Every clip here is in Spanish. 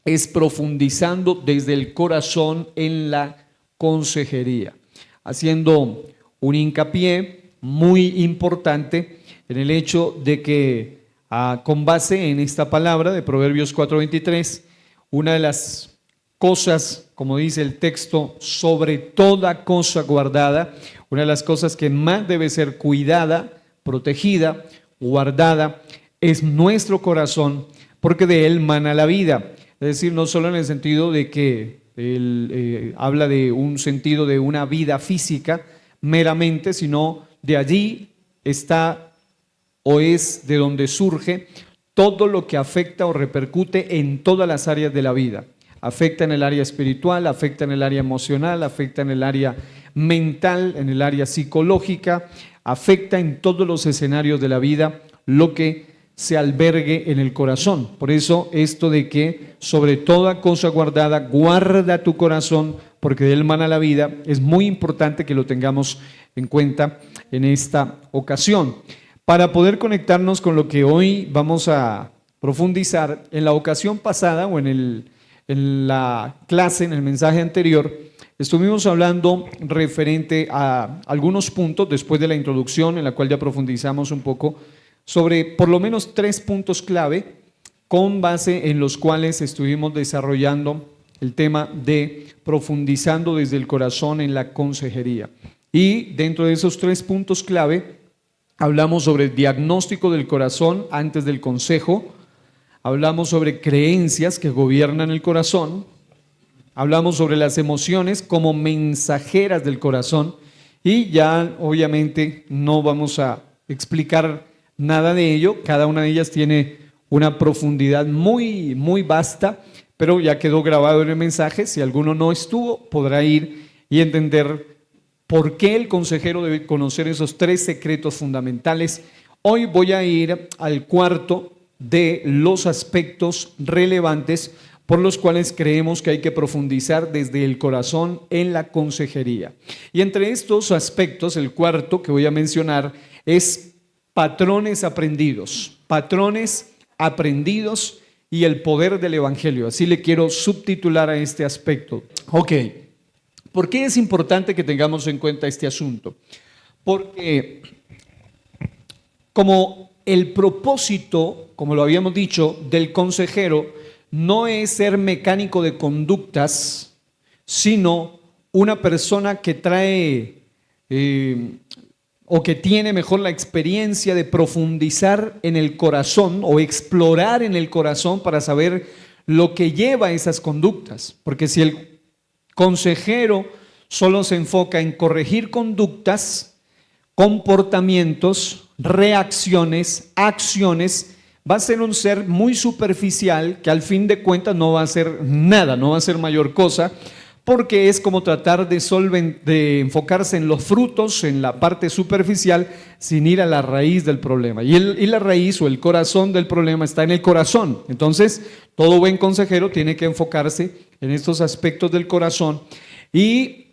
es profundizando desde el corazón en la consejería, haciendo un hincapié muy importante en el hecho de que con base en esta palabra de Proverbios 4:23, una de las cosas, como dice el texto, sobre toda cosa guardada, una de las cosas que más debe ser cuidada, protegida, guardada, es nuestro corazón, porque de él mana la vida. Es decir, no solo en el sentido de que él habla de un sentido de una vida física meramente, sino de allí está o es de donde surge todo lo que afecta o repercute en todas las áreas de la vida. Afecta en el área espiritual, afecta en el área emocional, afecta en el área mental, en el área psicológica, afecta en todos los escenarios de la vida lo que se albergue en el corazón. Por eso esto de que sobre toda cosa guardada, guarda tu corazón, porque de él mana la vida, es muy importante que lo tengamos en cuenta en esta ocasión. Para poder conectarnos con lo que hoy vamos a profundizar, en la ocasión pasada o en la clase, en el mensaje anterior, estuvimos hablando referente a algunos puntos después de la introducción, en la cual ya profundizamos un poco, sobre por lo menos 3 puntos clave con base en los cuales estuvimos desarrollando el tema de profundizando desde el corazón en la consejería. Y dentro de esos 3 puntos clave, hablamos sobre el diagnóstico del corazón antes del consejo, hablamos sobre creencias que gobiernan el corazón, hablamos sobre las emociones como mensajeras del corazón y ya obviamente no vamos a explicar nada de ello, cada una de ellas tiene una profundidad muy, muy vasta, pero ya quedó grabado en el mensaje, si alguno no estuvo, podrá ir y entender por qué el consejero debe conocer esos 3 secretos fundamentales. Hoy voy a ir al cuarto de los aspectos relevantes por los cuales creemos que hay que profundizar desde el corazón en la consejería. Y entre estos aspectos, el cuarto que voy a mencionar es patrones aprendidos y el poder del evangelio. Así le quiero subtitular a este aspecto. Ok, ¿por qué es importante que tengamos en cuenta este asunto? Porque como el propósito, como lo habíamos dicho, del consejero no es ser mecánico de conductas, sino una persona que trae o que tiene mejor la experiencia de profundizar en el corazón o explorar en el corazón para saber lo que lleva a esas conductas. Porque si el consejero solo se enfoca en corregir conductas, comportamientos, reacciones, acciones, va a ser un ser muy superficial que al fin de cuentas no va a hacer nada, no va a hacer mayor cosa, porque es como tratar de enfocarse en los frutos, en la parte superficial, sin ir a la raíz del problema. Y la raíz o el corazón del problema está en el corazón. Entonces, todo buen consejero tiene que enfocarse en estos aspectos del corazón y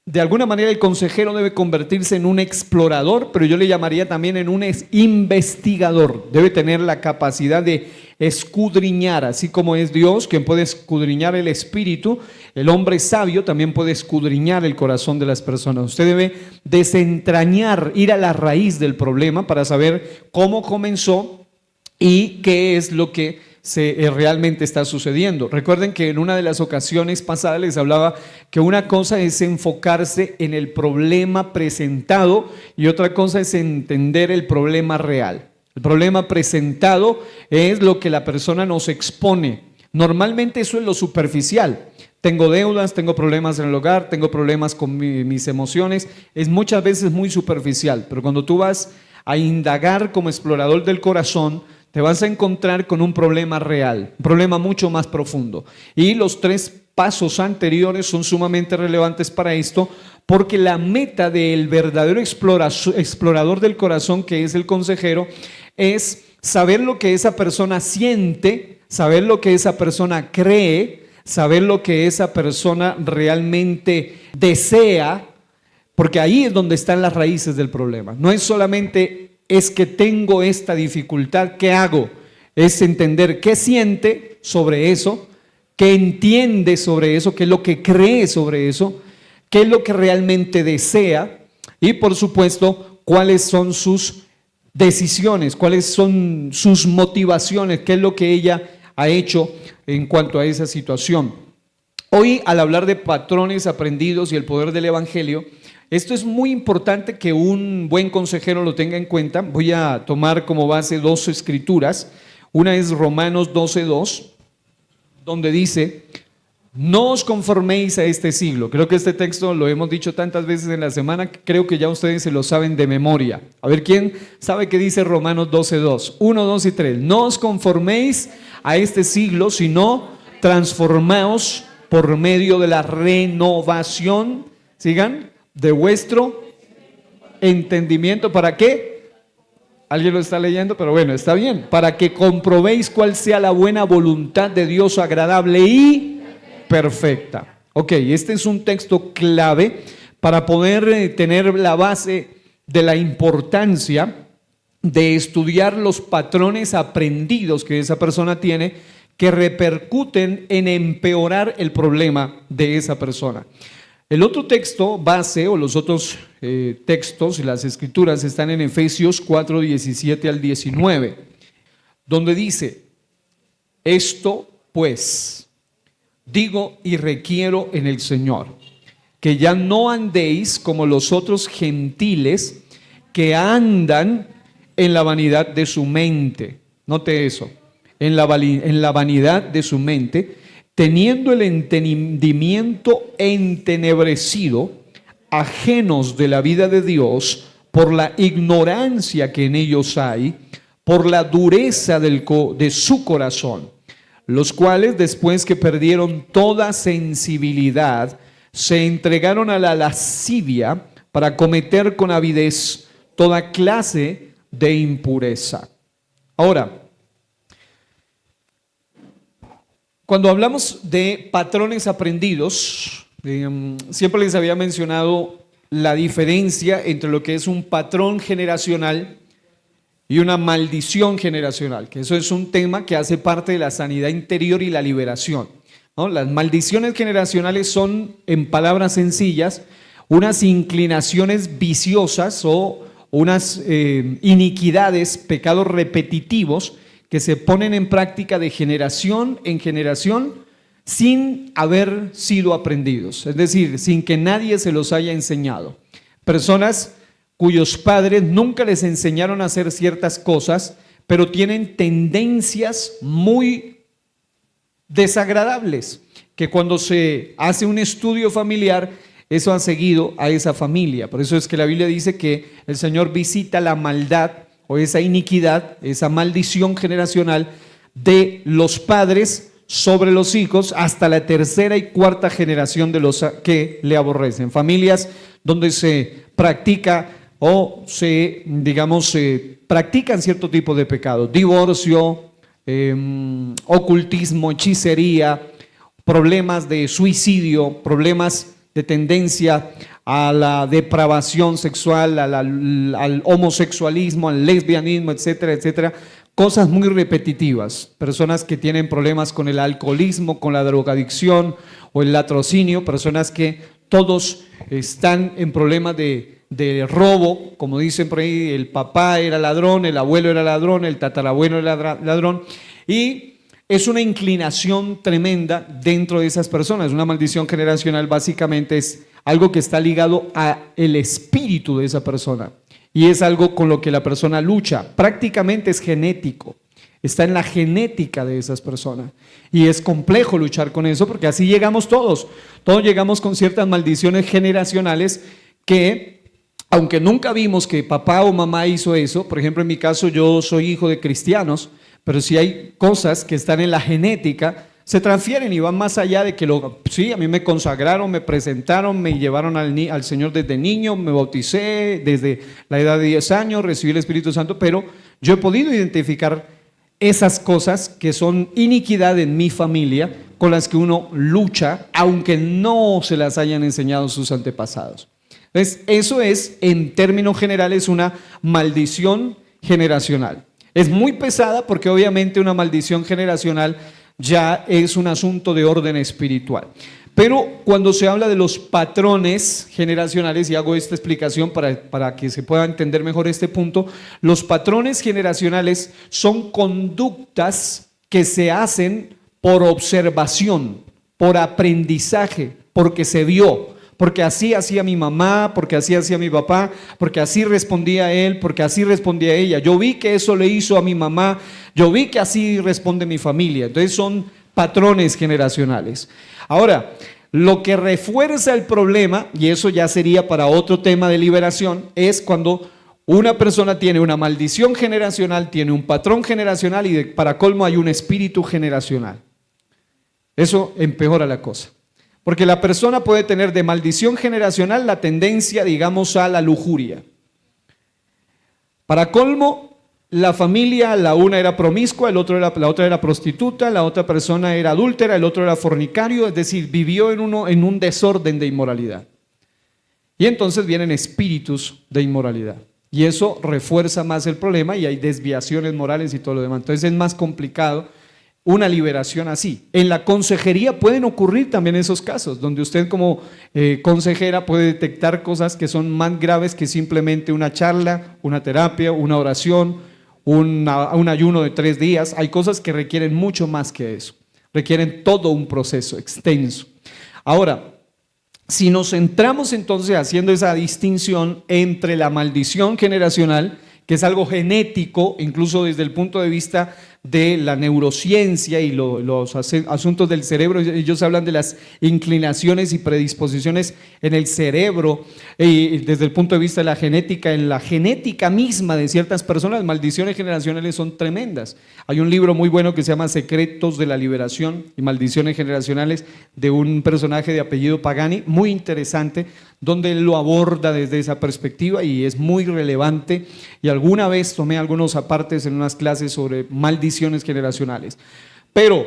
de alguna manera el consejero debe convertirse en un explorador, pero yo le llamaría también en un investigador. Debe tener la capacidad de escudriñar, así como es Dios quien puede escudriñar el espíritu, el hombre sabio también puede escudriñar el corazón de las personas. Usted debe desentrañar, ir a la raíz del problema para saber cómo comenzó y qué es lo que realmente está sucediendo. Recuerden que en una de las ocasiones pasadas les hablaba que una cosa es enfocarse en el problema presentado y otra cosa es entender el problema real. El problema presentado es lo que la persona nos expone. Normalmente eso es lo superficial. Tengo deudas, tengo problemas en el hogar, tengo problemas con mis emociones. Es muchas veces muy superficial, pero cuando tú vas a indagar como explorador del corazón, te vas a encontrar con un problema real, un problema mucho más profundo. Y los 3 pasos anteriores son sumamente relevantes para esto, porque la meta del verdadero explorador del corazón, que es el consejero, es saber lo que esa persona siente, saber lo que esa persona cree, saber lo que esa persona realmente desea, porque ahí es donde están las raíces del problema. No es solamente es que tengo esta dificultad, ¿qué hago? es entender qué siente sobre eso, qué entiende sobre eso, qué es lo que cree sobre eso, qué es lo que realmente desea y, por supuesto, cuáles son sus decisiones, cuáles son sus motivaciones, qué es lo que ella ha hecho en cuanto a esa situación. Hoy, al hablar de patrones aprendidos y el poder del Evangelio, esto es muy importante que un buen consejero lo tenga en cuenta. Voy a tomar como base dos escrituras. Una es Romanos 12:2, donde dice: no os conforméis a este siglo. Creo que este texto lo hemos dicho tantas veces en la semana, creo que ya ustedes se lo saben de memoria. A ver, ¿quién sabe qué dice Romanos 12:2? 1, 2 y 3. No os conforméis a este siglo, sino transformaos por medio de la renovación, sigan, de vuestro entendimiento. ¿Para qué? Alguien lo está leyendo, pero bueno, está bien. Para que comprobéis cuál sea la buena voluntad de Dios, agradable y perfecta. Ok, este es un texto clave para poder tener la base de la importancia de estudiar los patrones aprendidos que esa persona tiene, que repercuten en empeorar el problema de esa persona. El otro texto base, o los otros textos y las escrituras, están en Efesios 4, 17 al 19, donde dice: esto pues digo y requiero en el Señor, que ya no andéis como los otros gentiles que andan en la vanidad de su mente. Note eso, en la vanidad de su mente, teniendo el entendimiento entenebrecido, ajenos de la vida de Dios, por la ignorancia que en ellos hay, por la dureza de su corazón, los cuales, después que perdieron toda sensibilidad, se entregaron a la lascivia para cometer con avidez toda clase de impureza. Ahora, cuando hablamos de patrones aprendidos, siempre les había mencionado la diferencia entre lo que es un patrón generacional y una maldición generacional, que eso es un tema que hace parte de la sanidad interior y la liberación, ¿no? Las maldiciones generacionales son, en palabras sencillas, unas inclinaciones viciosas o unas iniquidades, pecados repetitivos que se ponen en práctica de generación en generación sin haber sido aprendidos, es decir, sin que nadie se los haya enseñado. Personas cuyos padres nunca les enseñaron a hacer ciertas cosas, pero tienen tendencias muy desagradables, que cuando se hace un estudio familiar, eso ha seguido a esa familia. Por eso es que la Biblia dice que el Señor visita la maldad o esa iniquidad, esa maldición generacional de los padres sobre los hijos hasta la tercera y cuarta generación de los que le aborrecen. Familias donde se practica o se practican cierto tipo de pecados: divorcio, ocultismo, hechicería, problemas de suicidio, problemas de tendencia a la depravación sexual, al homosexualismo, al lesbianismo, etcétera, etcétera. Cosas muy repetitivas. Personas que tienen problemas con el alcoholismo, con la drogadicción o el latrocinio, personas que todos están en problemas de robo, como dicen por ahí: el papá era ladrón, el abuelo era ladrón, el tatarabuelo era ladrón, y es una inclinación tremenda dentro de esas personas. Una maldición generacional básicamente es algo que está ligado al espíritu de esa persona y es algo con lo que la persona lucha. Prácticamente es genético, está en la genética de esas personas y es complejo luchar con eso, porque así llegamos todos llegamos con ciertas maldiciones generacionales que, aunque nunca vimos que papá o mamá hizo eso, por ejemplo en mi caso yo soy hijo de cristianos, pero si hay cosas que están en la genética, se transfieren y van más allá de que sí, a mí me consagraron, me presentaron, me llevaron al Señor desde niño, me bauticé desde la edad de 10 años, recibí el Espíritu Santo, pero yo he podido identificar esas cosas que son iniquidad en mi familia, con las que uno lucha, aunque no se las hayan enseñado sus antepasados. Entonces, eso es, en términos generales, una maldición generacional. Es muy pesada porque obviamente una maldición generacional ya es un asunto de orden espiritual. Pero cuando se habla de los patrones generacionales, y hago esta explicación para que se pueda entender mejor este punto, los patrones generacionales son conductas que se hacen por observación, por aprendizaje, porque se vio, porque así hacía mi mamá, porque así hacía mi papá, porque así respondía él, porque así respondía ella. Yo vi que eso le hizo a mi mamá, yo vi que así responde mi familia. Entonces son patrones generacionales. Ahora, lo que refuerza el problema, y eso ya sería para otro tema de liberación, es cuando una persona tiene una maldición generacional, tiene un patrón generacional y para colmo hay un espíritu generacional. Eso empeora la cosa. Porque la persona puede tener de maldición generacional la tendencia, digamos, a la lujuria. Para colmo, la familia, la una era promiscua, la otra era prostituta, la otra persona era adúltera, el otro era fornicario, es decir, vivió en un desorden de inmoralidad. Y entonces vienen espíritus de inmoralidad. Y eso refuerza más el problema y hay desviaciones morales y todo lo demás. Entonces es más complicado una liberación así. En la consejería pueden ocurrir también esos casos, donde usted como consejera puede detectar cosas que son más graves que simplemente una charla, una terapia, una oración, un ayuno de 3 días. Hay cosas que requieren mucho más que eso, requieren todo un proceso extenso. Ahora, si nos centramos entonces haciendo esa distinción entre la maldición generacional, que es algo genético, incluso desde el punto de vista de la neurociencia y los asuntos del cerebro, ellos hablan de las inclinaciones y predisposiciones en el cerebro, y desde el punto de vista de la genética, en la genética misma de ciertas personas, las maldiciones generacionales son tremendas. Hay un libro muy bueno que se llama Secretos de la Liberación y Maldiciones Generacionales, de un personaje de apellido Pagani, muy interesante, donde él lo aborda desde esa perspectiva y es muy relevante. Y alguna vez tomé algunos apartes en unas clases sobre maldiciones generacionales. Pero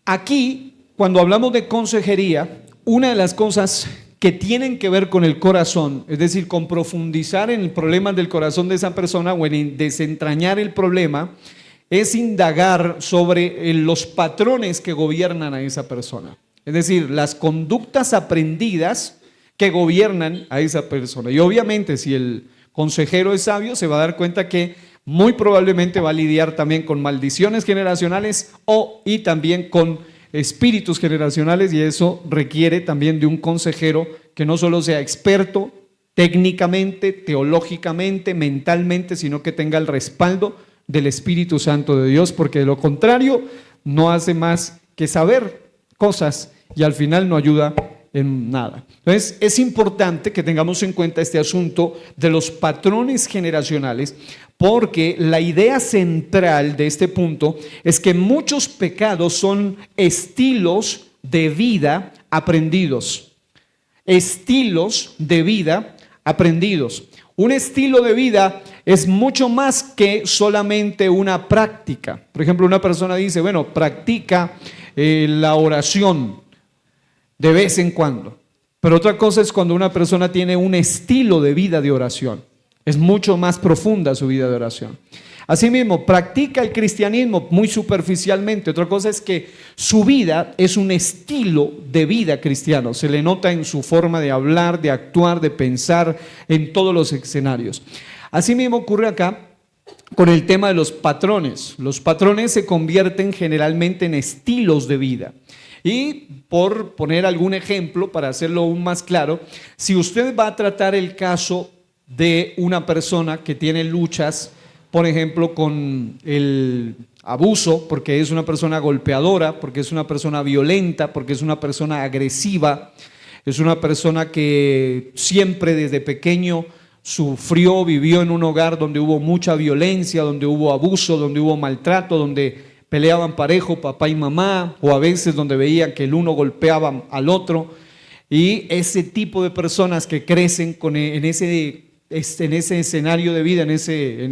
aquí, cuando hablamos de consejería, una de las cosas que tienen que ver con el corazón, es decir, con profundizar en el problema del corazón de esa persona o en desentrañar el problema, es indagar sobre los patrones que gobiernan a esa persona. Es decir, las conductas aprendidas que gobiernan a esa persona. Y obviamente, si el consejero es sabio, se va a dar cuenta que muy probablemente va a lidiar también con maldiciones generacionales y también con espíritus generacionales, y eso requiere también de un consejero que no solo sea experto técnicamente, teológicamente, mentalmente, sino que tenga el respaldo del Espíritu Santo de Dios, porque de lo contrario no hace más que saber cosas y al final no ayuda en nada. Entonces es importante que tengamos en cuenta este asunto de los patrones generacionales, porque la idea central de este punto es que muchos pecados son estilos de vida aprendidos. Estilos de vida aprendidos. Un estilo de vida es mucho más que solamente una práctica. Por ejemplo, una persona dice, bueno, practica la oración de vez en cuando. Pero otra cosa es cuando una persona tiene un estilo de vida de oración. Es mucho más profunda su vida de oración. Asimismo, practica el cristianismo muy superficialmente. Otra cosa es que su vida es un estilo de vida cristiano. Se le nota en su forma de hablar, de actuar, de pensar, en todos los escenarios. Asimismo ocurre acá con el tema de los patrones. Los patrones se convierten generalmente en estilos de vida. Y por poner algún ejemplo, para hacerlo aún más claro, si usted va a tratar el caso de una persona que tiene luchas, por ejemplo, con el abuso, porque es una persona golpeadora, porque es una persona violenta, porque es una persona agresiva, es una persona que siempre desde pequeño sufrió, vivió en un hogar donde hubo mucha violencia, donde hubo abuso, donde hubo maltrato, donde peleaban parejo papá y mamá, o a veces donde veían que el uno golpeaba al otro, y ese tipo de personas que crecen en ese escenario de vida, en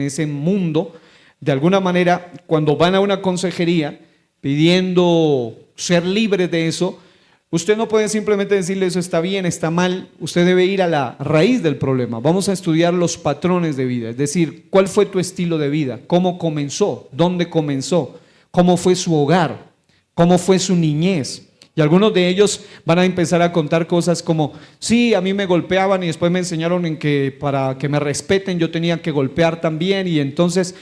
ese mundo, de alguna manera, cuando van a una consejería pidiendo ser libres de eso, Usted no puede simplemente decirle eso está bien, está mal. Usted debe ir a la raíz del problema. Vamos a estudiar los patrones de vida, es decir, cuál fue tu estilo de vida, cómo comenzó, dónde comenzó, cómo fue su hogar, cómo fue su niñez. Y algunos de ellos van a empezar a contar cosas como, sí, a mí me golpeaban y después me enseñaron en que para que me respeten yo tenía que golpear también. Y entonces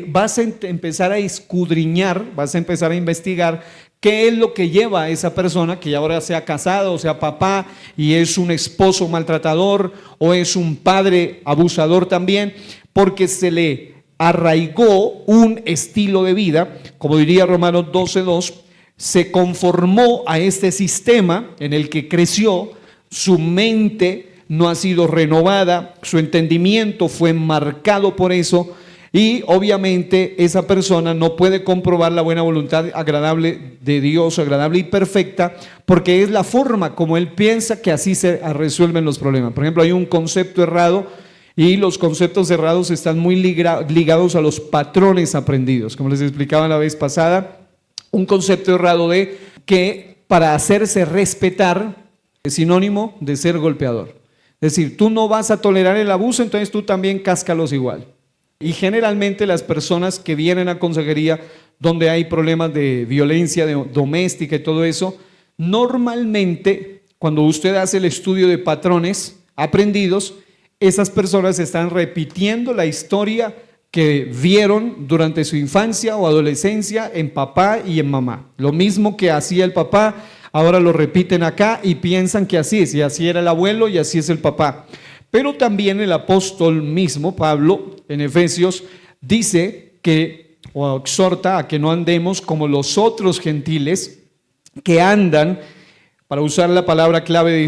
vas a empezar a escudriñar, vas a empezar a investigar qué es lo que lleva a esa persona, que ya ahora sea casado o sea papá y es un esposo maltratador o es un padre abusador también, porque se le arraigó un estilo de vida, como diría Romanos 12:2, se conformó a este sistema en el que creció, su mente no ha sido renovada, su entendimiento fue marcado por eso y obviamente esa persona no puede comprobar la buena voluntad agradable de Dios, agradable y perfecta, porque es la forma como él piensa que así se resuelven los problemas. Por ejemplo, hay un concepto errado y los conceptos errados están muy ligados a los patrones aprendidos, como les explicaba la vez pasada. Un concepto errado de que para hacerse respetar es sinónimo de ser golpeador. Es decir, tú no vas a tolerar el abuso, entonces tú también cáscalos igual. Y generalmente las personas que vienen a consejería donde hay problemas de violencia doméstica y todo eso, normalmente cuando usted hace el estudio de patrones aprendidos, esas personas están repitiendo la historia que vieron durante su infancia o adolescencia en papá y en mamá. Lo mismo que hacía el papá, ahora lo repiten acá y piensan que así es, y así era el abuelo y así es el papá. Pero también el apóstol mismo, Pablo, en Efesios, dice que, o exhorta a que no andemos como los otros gentiles que andan, para usar la palabra clave de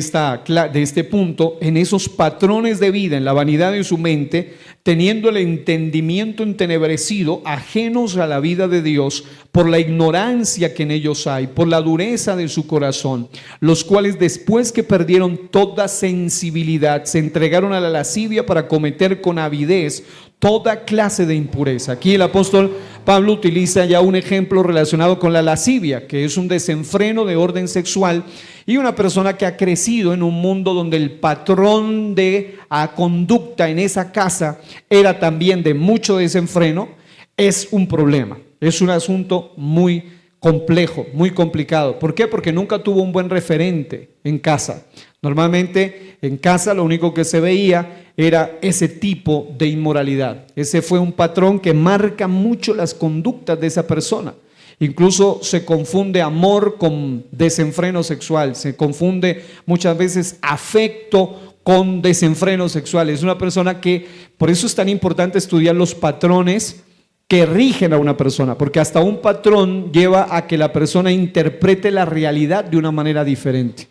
este punto, en esos patrones de vida, en la vanidad de su mente, teniendo el entendimiento entenebrecido, ajenos a la vida de Dios, por la ignorancia que en ellos hay, por la dureza de su corazón, los cuales después que perdieron toda sensibilidad, se entregaron a la lascivia para cometer con avidez toda clase de impureza. Aquí el apóstol Pablo utiliza ya un ejemplo relacionado con la lascivia, que es un desenfreno de orden sexual, y una persona que ha crecido en un mundo donde el patrón de conducta en esa casa era también de mucho desenfreno, es un problema, es un asunto muy complejo, muy complicado. ¿Por qué? Porque nunca tuvo un buen referente en casa. Normalmente en casa lo único que se veía era ese tipo de inmoralidad. Ese fue un patrón que marca mucho las conductas de esa persona. Incluso se confunde amor con desenfreno sexual, se confunde muchas veces afecto con desenfreno sexual. Es una persona que, por eso es tan importante estudiar los patrones que rigen a una persona, porque hasta un patrón lleva a que la persona interprete la realidad de una manera diferente.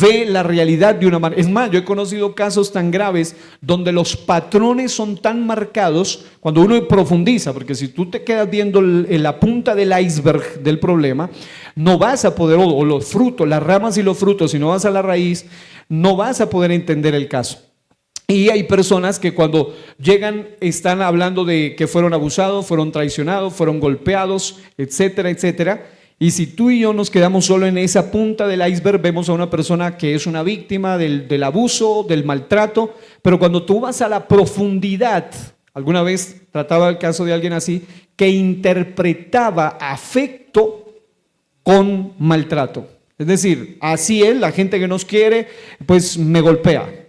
Ve la realidad de una manera. Es más, yo he conocido casos tan graves donde los patrones son tan marcados cuando uno profundiza, porque si tú te quedas viendo la punta del iceberg del problema, no vas a poder, o los frutos, las ramas y los frutos, si no vas a la raíz, no vas a poder entender el caso. Y hay personas que cuando llegan están hablando de que fueron abusados, fueron traicionados, fueron golpeados, etcétera, etcétera. Y si tú y yo nos quedamos solo en esa punta del iceberg, vemos a una persona que es una víctima del abuso, del maltrato, pero cuando tú vas a la profundidad, alguna vez trataba el caso de alguien así, que interpretaba afecto con maltrato. Es decir, así es, la gente que nos quiere, pues me golpea.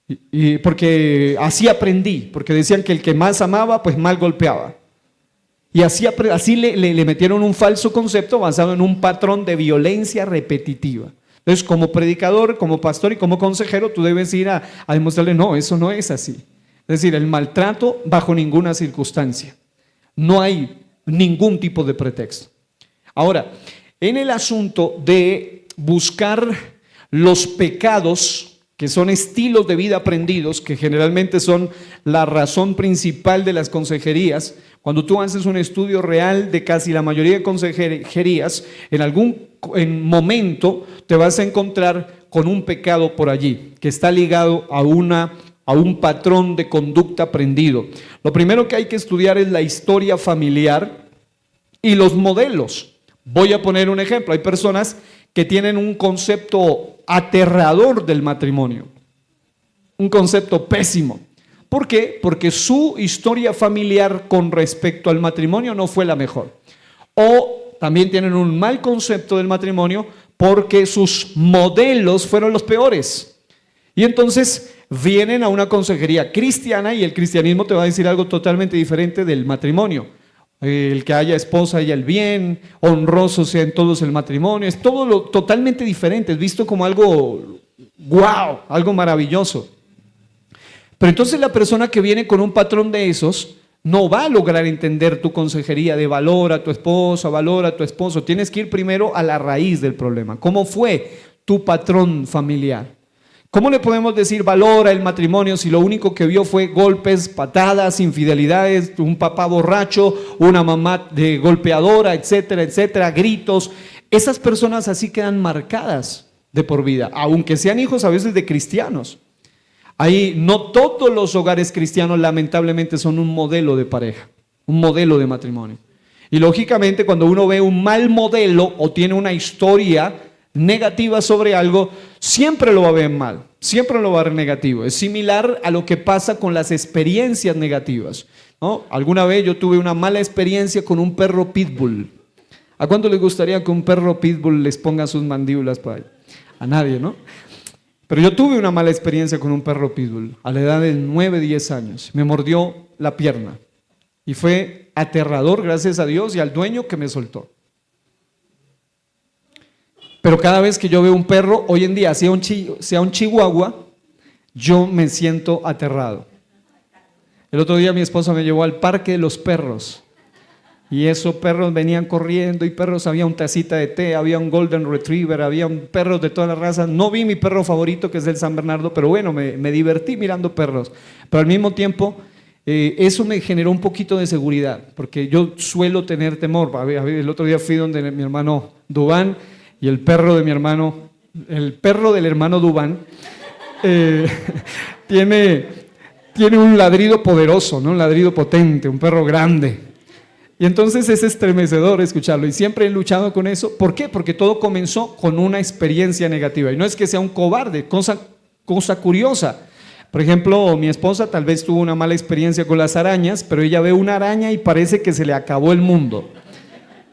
Y porque así aprendí, porque decían que el que más amaba, pues mal golpeaba. Y así le metieron un falso concepto basado en un patrón de violencia repetitiva. Entonces, como predicador, como pastor y como consejero, tú debes ir a demostrarle, no, eso no es así. Es decir, el maltrato bajo ninguna circunstancia. No hay ningún tipo de pretexto. Ahora, en el asunto de buscar los pecados, que son estilos de vida aprendidos, que generalmente son la razón principal de las consejerías. Cuando tú haces un estudio real de casi la mayoría de consejerías, en algún momento te vas a encontrar con un pecado por allí, que está ligado a un patrón de conducta aprendido. Lo primero que hay que estudiar es la historia familiar y los modelos. Voy a poner un ejemplo. Hay personas que tienen un concepto aterrador del matrimonio, un concepto pésimo. ¿Por qué? Porque su historia familiar con respecto al matrimonio no fue la mejor. O también tienen un mal concepto del matrimonio porque sus modelos fueron los peores. Y entonces vienen a una consejería cristiana y el cristianismo te va a decir algo totalmente diferente del matrimonio. El que haya esposa haya el bien, honroso sea en todos el matrimonio, es todo lo totalmente diferente, es visto como algo wow, algo maravilloso. Pero entonces la persona que viene con un patrón de esos no va a lograr entender tu consejería de valora a tu esposa, valora a tu esposo. Tienes que ir primero a la raíz del problema. ¿Cómo fue tu patrón familiar? ¿Cómo le podemos decir valora el matrimonio si lo único que vio fue golpes, patadas, infidelidades, un papá borracho, una mamá de golpeadora, etcétera, etcétera, gritos? Esas personas así quedan marcadas de por vida, aunque sean hijos a veces de cristianos. Ahí no todos los hogares cristianos lamentablemente son un modelo de pareja, un modelo de matrimonio. Y lógicamente cuando uno ve un mal modelo o tiene una historia negativa sobre algo, siempre lo va a ver mal, siempre lo va a ver negativo. Es similar a lo que pasa con las experiencias negativas, ¿no? Alguna vez yo tuve una mala experiencia con un perro pitbull. ¿A cuánto les gustaría que un perro pitbull les ponga sus mandíbulas para ahí? A nadie, ¿no? Pero yo tuve una mala experiencia con un perro pitbull a la edad de 9, 10 años. Me mordió la pierna y fue aterrador, gracias a Dios y al dueño que me soltó. Pero cada vez que yo veo un perro, hoy en día, sea un chihuahua, yo me siento aterrado. El otro día mi esposa me llevó al parque de los perros. Y esos perros venían corriendo y perros, había un tacita de té, había un golden retriever, había perros de todas las razas. No vi mi perro favorito que es el San Bernardo, pero bueno, me divertí mirando perros. Pero al mismo tiempo, eso me generó un poquito de seguridad, porque yo suelo tener temor. El otro día fui donde mi hermano Dubán y el perro de mi hermano, el perro del hermano Dubán, tiene un ladrido poderoso, ¿no? Un ladrido potente, un perro grande. Y entonces es estremecedor escucharlo y siempre he luchado con eso. ¿Por qué? Porque todo comenzó con una experiencia negativa y no es que sea un cobarde, cosa curiosa. Por ejemplo, mi esposa tal vez tuvo una mala experiencia con las arañas, pero ella ve una araña y parece que se le acabó el mundo.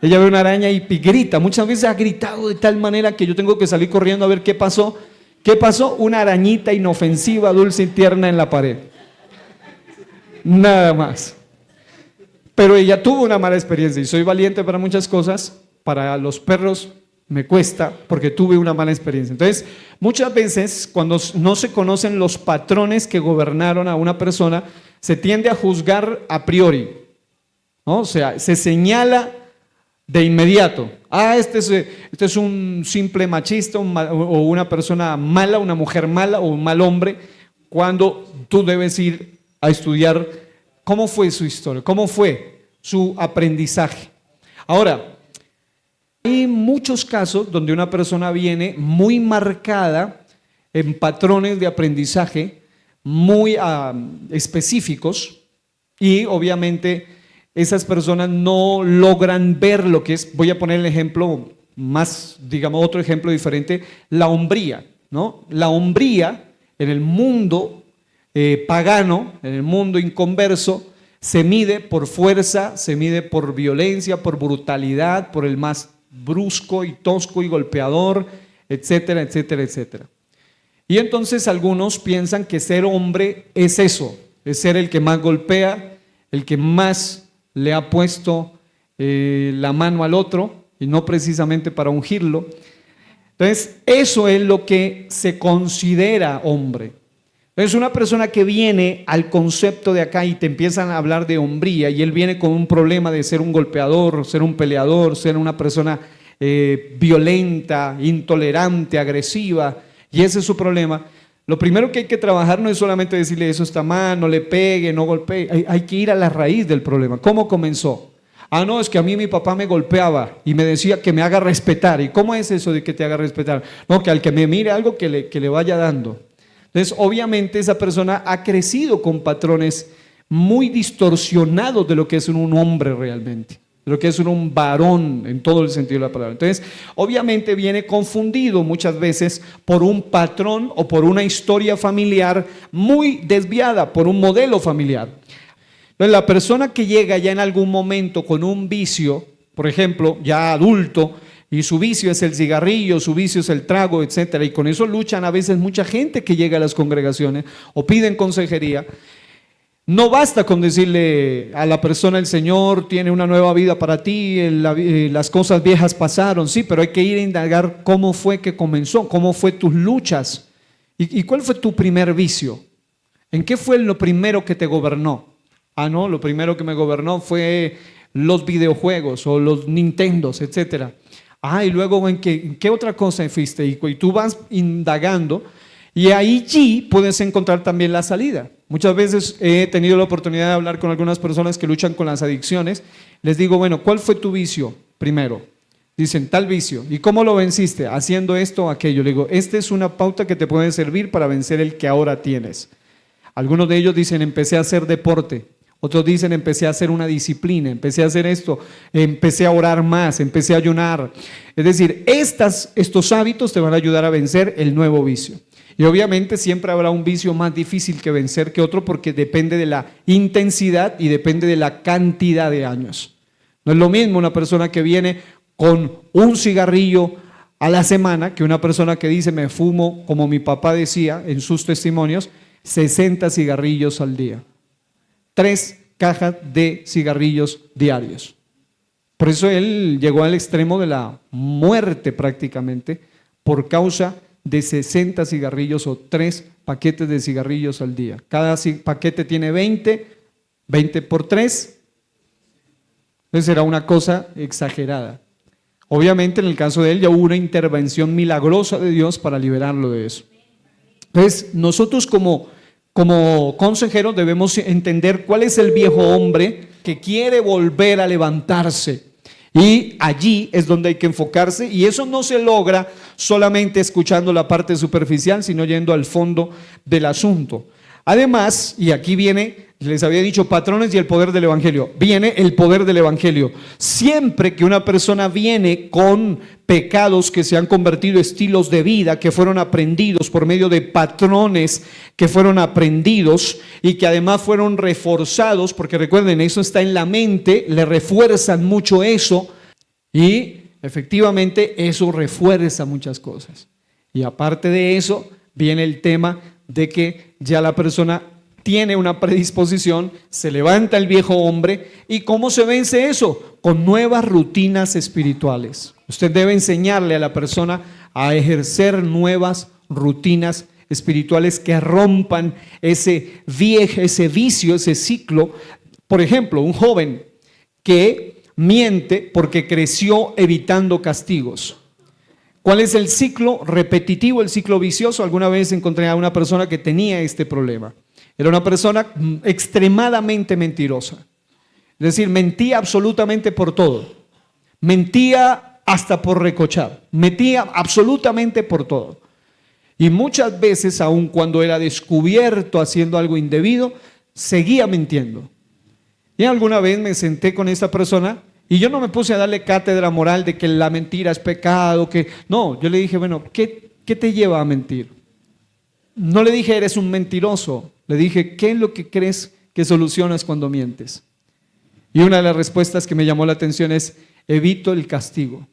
Ella ve una araña y grita, muchas veces ha gritado de tal manera que yo tengo que salir corriendo a ver qué pasó. ¿Qué pasó? Una arañita inofensiva, dulce y tierna en la pared. Nada más. Pero ella tuvo una mala experiencia y soy valiente para muchas cosas, para los perros me cuesta porque tuve una mala experiencia. Entonces, muchas veces cuando no se conocen los patrones que gobernaron a una persona, se tiende a juzgar a priori, ¿no? O sea, se señala de inmediato, este es un simple machista o una persona mala, una mujer mala o un mal hombre, cuando tú debes ir a estudiar cómo fue su historia, cómo fue su aprendizaje. Ahora, hay muchos casos donde una persona viene muy marcada en patrones de aprendizaje muy específicos y obviamente esas personas no logran ver lo que es, voy a poner el ejemplo más, digamos otro ejemplo diferente, la hombría, ¿no? La hombría en el mundo pagano, en el mundo inconverso, se mide por fuerza, se mide por violencia, por brutalidad, por el más brusco y tosco y golpeador, etcétera, etcétera, etcétera. Y entonces algunos piensan que ser hombre es eso, es ser el que más golpea, el que más le ha puesto la mano al otro y no precisamente para ungirlo. Entonces, eso es lo que se considera hombre. Entonces, una persona que viene al concepto de acá y te empiezan a hablar de hombría y él viene con un problema de ser un golpeador, ser un peleador, ser una persona violenta, intolerante, agresiva, y ese es su problema. Lo primero que hay que trabajar no es solamente decirle eso está mal, no le pegue, no golpee, hay que ir a la raíz del problema. ¿Cómo comenzó? No, es que a mí mi papá me golpeaba y me decía que me haga respetar. ¿Y cómo es eso de que te haga respetar? No, que al que me mire algo que le vaya dando. Entonces, obviamente esa persona ha crecido con patrones muy distorsionados de lo que es un hombre realmente. de lo que es un varón en todo el sentido de la palabra. Entonces, obviamente viene confundido muchas veces por un patrón o por una historia familiar muy desviada, por un modelo familiar. Entonces, la persona que llega ya en algún momento con un vicio, por ejemplo, ya adulto, y su vicio es el cigarrillo, su vicio es el trago, etcétera, y con eso luchan a veces mucha gente que llega a las congregaciones o piden consejería. No basta con decirle a la persona: el Señor tiene una nueva vida para ti, las cosas viejas pasaron, sí, pero hay que ir a indagar cómo fue que comenzó, cómo fue tus luchas y cuál fue tu primer vicio, en qué fue lo primero que te gobernó. No, lo primero que me gobernó fue los videojuegos o los Nintendos, etcétera. Y luego ¿en qué otra cosa fuiste? Y tú vas indagando y allí puedes encontrar también la salida. Muchas veces he tenido la oportunidad de hablar con algunas personas que luchan con las adicciones. Les digo, bueno, ¿cuál fue tu vicio primero? Dicen, tal vicio. ¿Y cómo lo venciste? Haciendo esto o aquello. Le digo, esta es una pauta que te puede servir para vencer el que ahora tienes. Algunos de ellos dicen, empecé a hacer deporte. Otros dicen, empecé a hacer una disciplina, empecé a hacer esto, empecé a orar más, empecé a ayunar. Es decir, estos hábitos te van a ayudar a vencer el nuevo vicio. Y obviamente siempre habrá un vicio más difícil que vencer que otro, porque depende de la intensidad y depende de la cantidad de años. No es lo mismo una persona que viene con un cigarrillo a la semana que una persona que dice, me fumo, como mi papá decía en sus testimonios, 60 cigarrillos al día. 3 cajas de cigarrillos diarios. Por eso él llegó al extremo de la muerte prácticamente por causa de 60 cigarrillos o 3 paquetes de cigarrillos al día. Cada paquete tiene 20 por 3. Entonces era una cosa exagerada. Obviamente en el caso de él ya hubo una intervención milagrosa de Dios para liberarlo de eso. Entonces nosotros como consejeros debemos entender cuál es el viejo hombre que quiere volver a levantarse, y allí es donde hay que enfocarse, y eso no se logra solamente escuchando la parte superficial, sino yendo al fondo del asunto. Además, y aquí viene, les había dicho patrones y el poder del evangelio, viene el poder del evangelio. Siempre que una persona viene con pecados que se han convertido en estilos de vida, que fueron aprendidos por medio de patrones que fueron aprendidos y que además fueron reforzados, porque recuerden, eso está en la mente, le refuerzan mucho eso, y efectivamente eso refuerza muchas cosas. Y aparte de eso, viene el tema de que ya la persona tiene una predisposición, se levanta el viejo hombre. ¿Y cómo se vence eso? Con nuevas rutinas espirituales. Usted debe enseñarle a la persona a ejercer nuevas rutinas espirituales que rompan ese vicio, ese ciclo. Por ejemplo, un joven que miente porque creció evitando castigos. ¿Cuál es el ciclo repetitivo, el ciclo vicioso? Alguna vez encontré a una persona que tenía este problema. Era una persona extremadamente mentirosa. Es decir, mentía absolutamente por todo. Mentía hasta por recochar. Mentía absolutamente por todo. Y muchas veces, aun cuando era descubierto haciendo algo indebido, seguía mintiendo. Y alguna vez me senté con esta persona y yo no me puse a darle cátedra moral de que la mentira es pecado, no, yo le dije, bueno, ¿qué te lleva a mentir? No le dije, eres un mentiroso. Le dije, ¿qué es lo que crees que solucionas cuando mientes? Y una de las respuestas que me llamó la atención es, evito el castigo.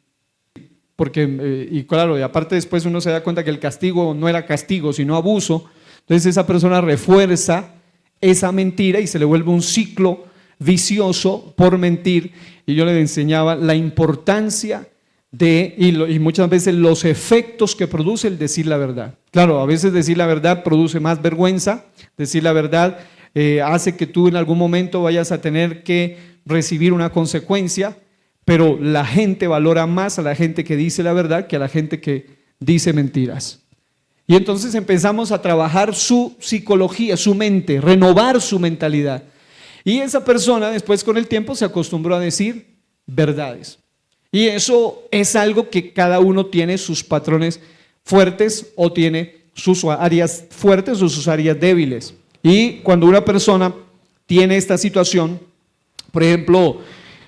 Porque, y claro, y aparte después uno se da cuenta que el castigo no era castigo, sino abuso. Entonces esa persona refuerza esa mentira y se le vuelve un ciclo vicioso por mentir. Y yo le enseñaba la importancia y muchas veces los efectos que produce el decir la verdad. Claro, a veces decir la verdad produce más vergüenza. Decir la verdad hace que tú en algún momento vayas a tener que recibir una consecuencia, pero la gente valora más a la gente que dice la verdad que a la gente que dice mentiras. Y entonces empezamos a trabajar su psicología, su mente, renovar su mentalidad. Y esa persona después con el tiempo se acostumbró a decir verdades. Y eso es algo que cada uno tiene sus patrones fuertes o tiene sus áreas fuertes o sus áreas débiles. Y cuando una persona tiene esta situación, por ejemplo,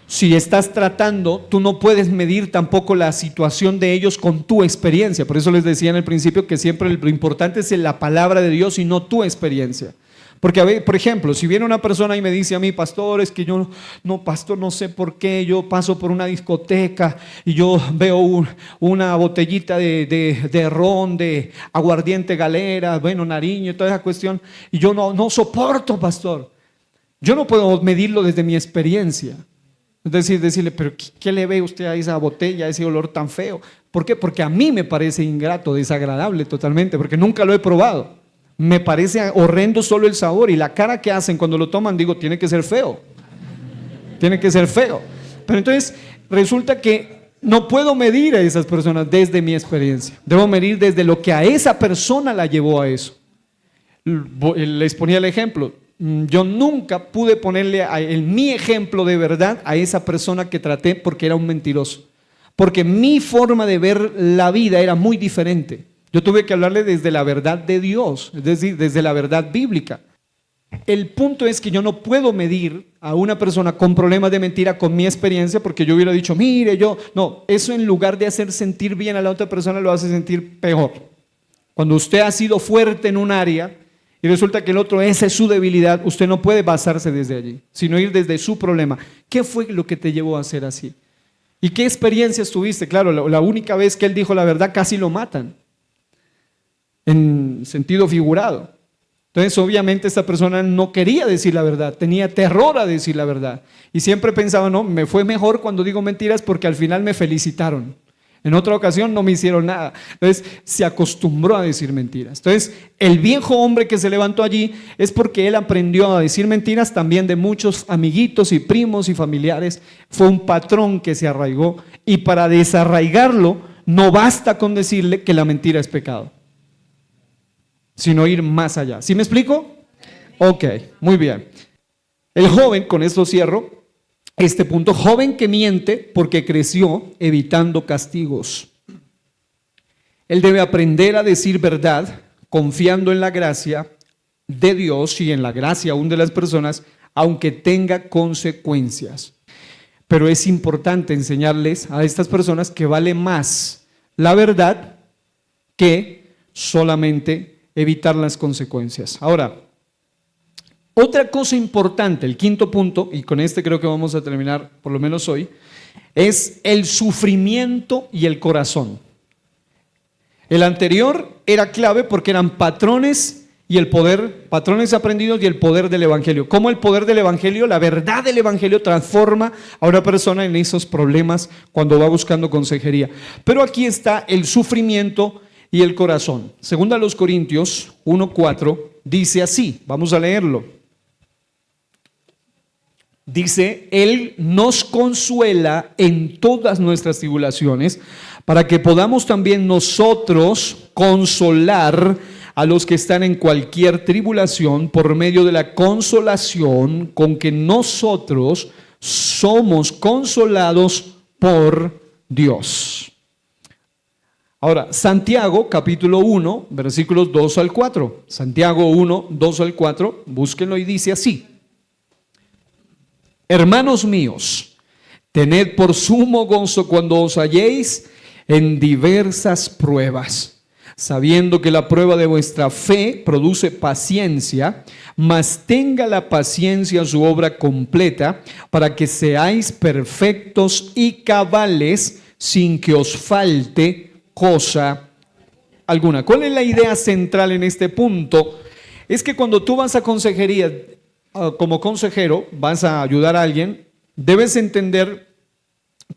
Si estás tratando, tú no puedes medir tampoco la situación de ellos con tu experiencia. Por eso les decía en el principio que siempre lo importante es la palabra de Dios y no tu experiencia. Porque, a ver, por ejemplo, si viene una persona y me dice a mí, pastor, es que yo, no, pastor, no sé por qué, yo paso por una discoteca y yo veo una botellita de ron, de aguardiente Galera, bueno, Nariño, toda esa cuestión, y yo no soporto, pastor. Yo no puedo medirlo desde mi experiencia. Es decir, decirle, pero ¿qué le ve usted a esa botella, a ese olor tan feo? ¿Por qué? Porque a mí me parece ingrato, desagradable totalmente, porque nunca lo he probado. Me parece horrendo solo el sabor y la cara que hacen cuando lo toman, digo, tiene que ser feo. Tiene que ser feo. Pero entonces resulta que no puedo medir a esas personas desde mi experiencia. Debo medir desde lo que a esa persona la llevó a eso. Les ponía el ejemplo. Yo nunca pude ponerle en mi ejemplo de verdad a esa persona que traté porque era un mentiroso. Porque mi forma de ver la vida era muy diferente. Yo tuve que hablarle desde la verdad de Dios, es decir, desde la verdad bíblica. El punto es que yo no puedo medir a una persona con problemas de mentira con mi experiencia porque yo hubiera dicho, mire, no, eso en lugar de hacer sentir bien a la otra persona lo hace sentir peor. Cuando usted ha sido fuerte en un área y resulta que el otro, esa es su debilidad, usted no puede basarse desde allí, sino ir desde su problema. ¿Qué fue lo que te llevó a ser así? ¿Y qué experiencias tuviste? Claro, la única vez que él dijo la verdad casi lo matan, en sentido figurado. Entonces obviamente esta persona no quería decir la verdad, tenía terror a decir la verdad. Y siempre pensaba, no, me fue mejor cuando digo mentiras porque al final me felicitaron. En otra ocasión no me hicieron nada. Entonces se acostumbró a decir mentiras. Entonces el viejo hombre que se levantó allí es porque él aprendió a decir mentiras también de muchos amiguitos y primos y familiares. Fue un patrón que se arraigó y para desarraigarlo no basta con decirle que la mentira es pecado, sino ir más allá. ¿Sí me explico? Ok, muy bien. El joven, con esto cierro este punto, joven que miente porque creció evitando castigos. Él debe aprender a decir verdad, confiando en la gracia de Dios y en la gracia aún de las personas, aunque tenga consecuencias. Pero es importante enseñarles a estas personas que vale más la verdad que solamente evitar las consecuencias. Ahora, otra cosa importante, el quinto punto, y con este creo que vamos a terminar por lo menos hoy, es el sufrimiento y el corazón. El anterior era clave porque eran patrones y el poder, patrones aprendidos y el poder del evangelio. Cómo el poder del evangelio, la verdad del evangelio transforma a una persona en esos problemas cuando va buscando consejería. Pero aquí está el sufrimiento y el corazón. Segunda a los Corintios 1:4 dice así, vamos a leerlo. Dice, Él nos consuela en todas nuestras tribulaciones para que podamos también nosotros consolar a los que están en cualquier tribulación por medio de la consolación con que nosotros somos consolados por Dios. Ahora, Santiago capítulo 1, versículos 2 al 4. Santiago 1, 2 al 4, búsquenlo y dice así. Hermanos míos, tened por sumo gozo cuando os halléis en diversas pruebas, sabiendo que la prueba de vuestra fe produce paciencia, mas tenga la paciencia su obra completa, para que seáis perfectos y cabales, sin que os falte cosa alguna. ¿Cuál es la idea central en este punto? Es que cuando tú vas a consejería, como consejero, vas a ayudar a alguien, debes entender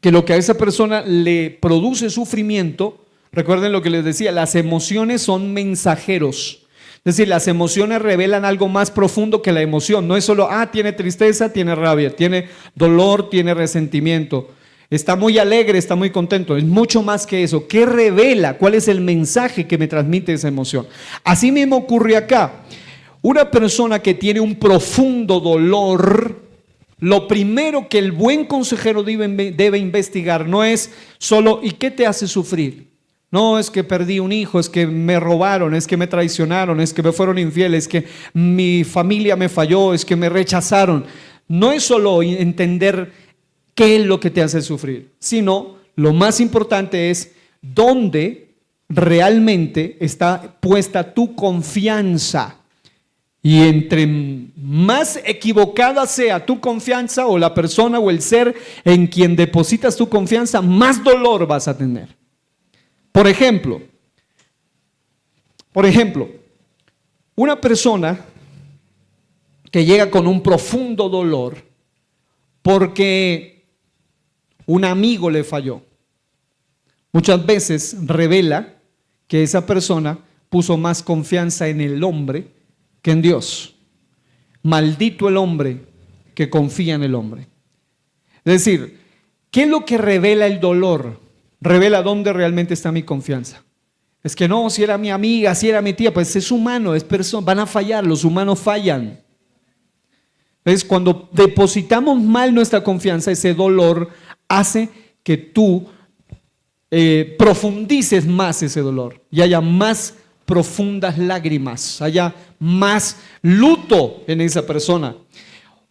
que lo que a esa persona le produce sufrimiento, recuerden lo que les decía, las emociones son mensajeros. Es decir, las emociones revelan algo más profundo que la emoción. No es solo, tiene tristeza, tiene rabia, tiene dolor, tiene resentimiento. Está muy alegre, está muy contento. Es mucho más que eso. ¿Qué revela? ¿Cuál es el mensaje que me transmite esa emoción? Así mismo ocurre acá. Una persona que tiene un profundo dolor, lo primero que el buen consejero debe investigar no es solo ¿y qué te hace sufrir? No, es que perdí un hijo, es que me robaron, es que me traicionaron, es que me fueron infieles, es que mi familia me falló, es que me rechazaron. No es solo entender qué es lo que te hace sufrir, sino lo más importante es dónde realmente está puesta tu confianza. Y entre más equivocada sea tu confianza o la persona o el ser en quien depositas tu confianza, más dolor vas a tener. Por ejemplo, una persona que llega con un profundo dolor porque un amigo le falló, muchas veces revela que esa persona puso más confianza en el hombre que en Dios. Maldito el hombre que confía en el hombre. Es decir, ¿qué es lo que revela el dolor? Revela dónde realmente está mi confianza. Es que no, si era mi amiga, si era mi tía, pues es humano, es persona, van a fallar, los humanos fallan. Entonces, cuando depositamos mal nuestra confianza, ese dolor hace que tú profundices más ese dolor y haya más profundas lágrimas, haya más luto en esa persona.